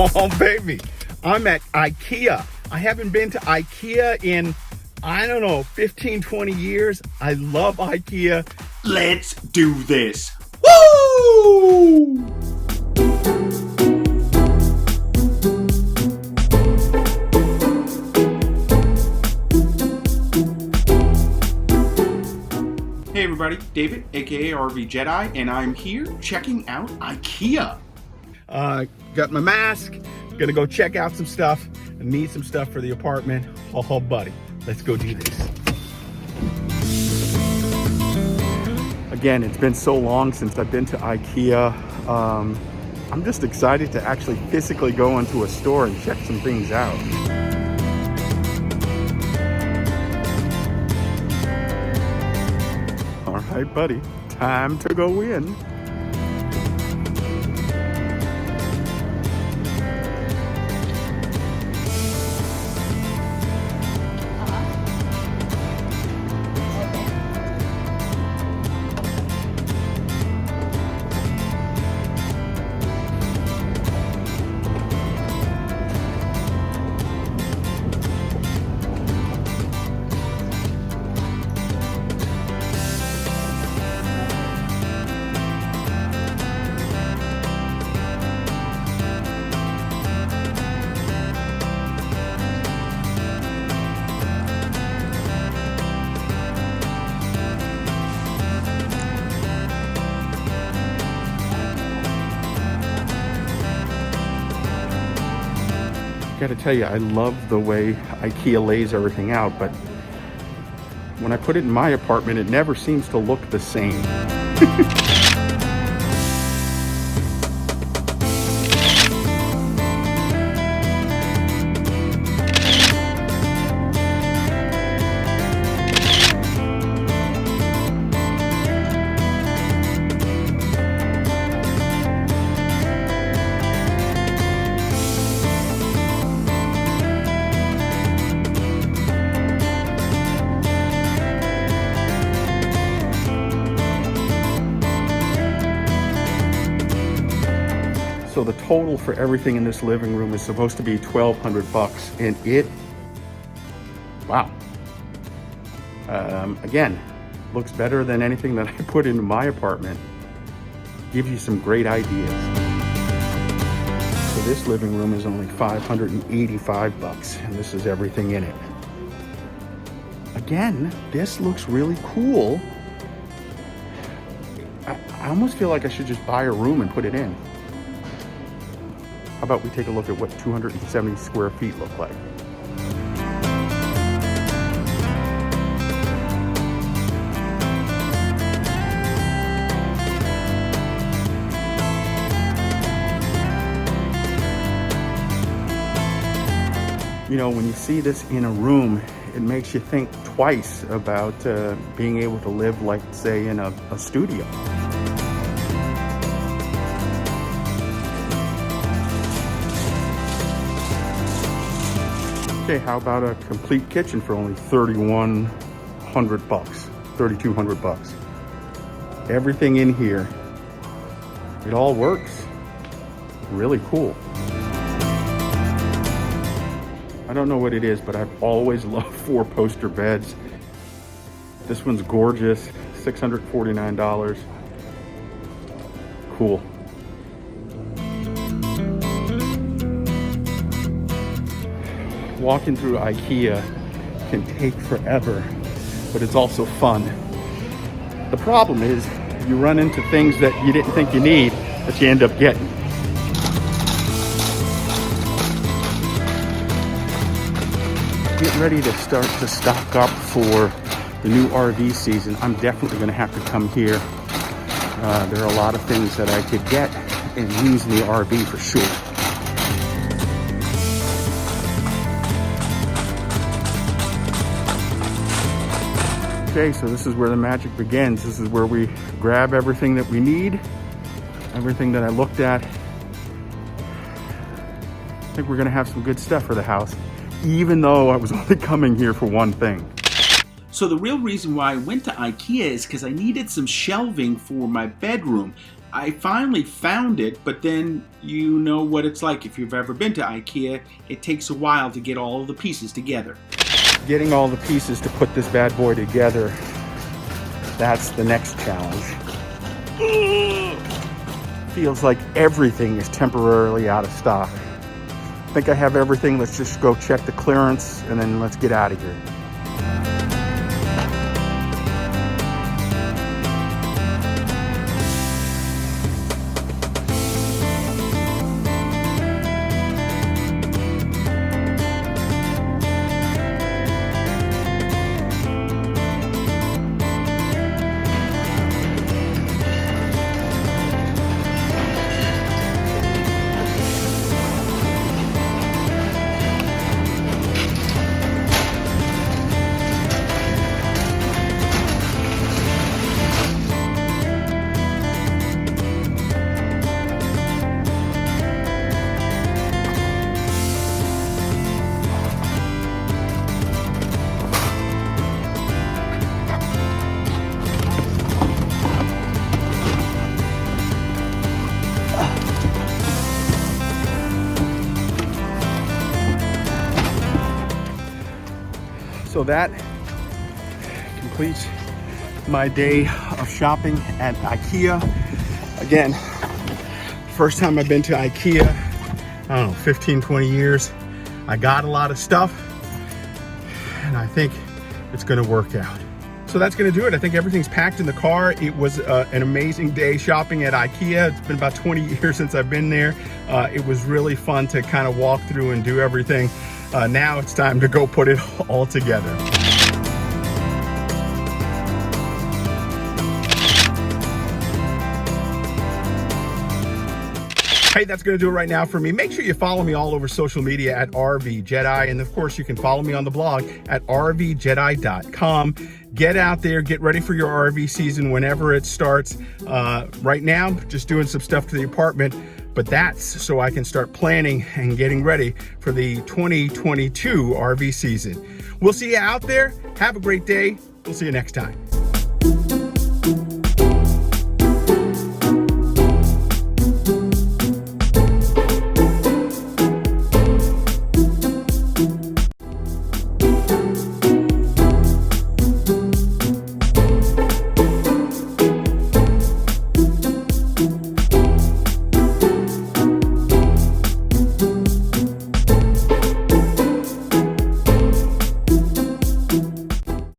Oh, baby, I'm at IKEA. I haven't been to IKEA in, I don't know, 15, 20 years. I love IKEA. Let's do this. Woo! Hey everybody, David, aka RVJedeye, and I'm here checking out IKEA. Got my mask, gonna go check out some stuff and need some stuff for the apartment. Oh, buddy, let's go do this. Again, it's been so long since I've been to IKEA. I'm just excited to actually physically go into a store and check some things out. All right, buddy, time to go in. Gotta tell you, I love the way IKEA lays everything out, but when I put it in my apartment, it never seems to look the same. So the total for everything in this living room is supposed to be $1,200, and it, wow. Again, looks better than anything that I put into my apartment. Gives you some great ideas. So this living room is only $585, and this is everything in it. Again, this looks really cool. I almost feel like I should just buy a room and put it in. How about we take a look at what 270 square feet look like? You know, when you see this in a room, it makes you think twice about being able to live, like, say, in a studio. Okay, how about a complete kitchen for only $3,200? $3,200. Everything in here, it all works. Really cool. I don't know what it is, but I've always loved 4-poster beds. This one's gorgeous, $649. Cool. Walking through IKEA can take forever, but it's also fun. The problem is you run into things that you didn't think you need that you end up getting. Get ready to start to stock up for the new RV season. I'm definitely going to have to come here. There are a lot of things that I could get and use in the RV for sure. Okay, so this is where the magic begins. This is where we grab everything that we need, everything that I looked at. I think we're gonna have some good stuff for the house, even though I was only coming here for one thing. So the real reason why I went to IKEA is because I needed some shelving for my bedroom. I finally found it, but then you know what it's like if you've ever been to IKEA. It takes a while to get all of the pieces together. Getting all the pieces to put this bad boy together, that's the next challenge. Feels like everything is temporarily out of stock. I think I have everything. Let's just go check the clearance and then let's get out of here. So that completes my day of shopping at IKEA. Again, first time I've been to IKEA, I don't know, 15, 20 years. I got a lot of stuff and I think it's gonna work out. So that's gonna do it. I think everything's packed in the car. It was an amazing day shopping at IKEA. It's been about 20 years since I've been there. It was really fun to kind of walk through and do everything. Now it's time to go put it all together. Hey, that's going to do it right now for me. Make sure you follow me all over social media at RVJedeye. And of course, you can follow me on the blog at RVJedeye.com. Get out there, get ready for your RV season whenever it starts. Right now, just doing some stuff to the apartment, but that's so I can start planning and getting ready for the 2022 RV season. We'll see you out there. Have a great day. We'll see you next time.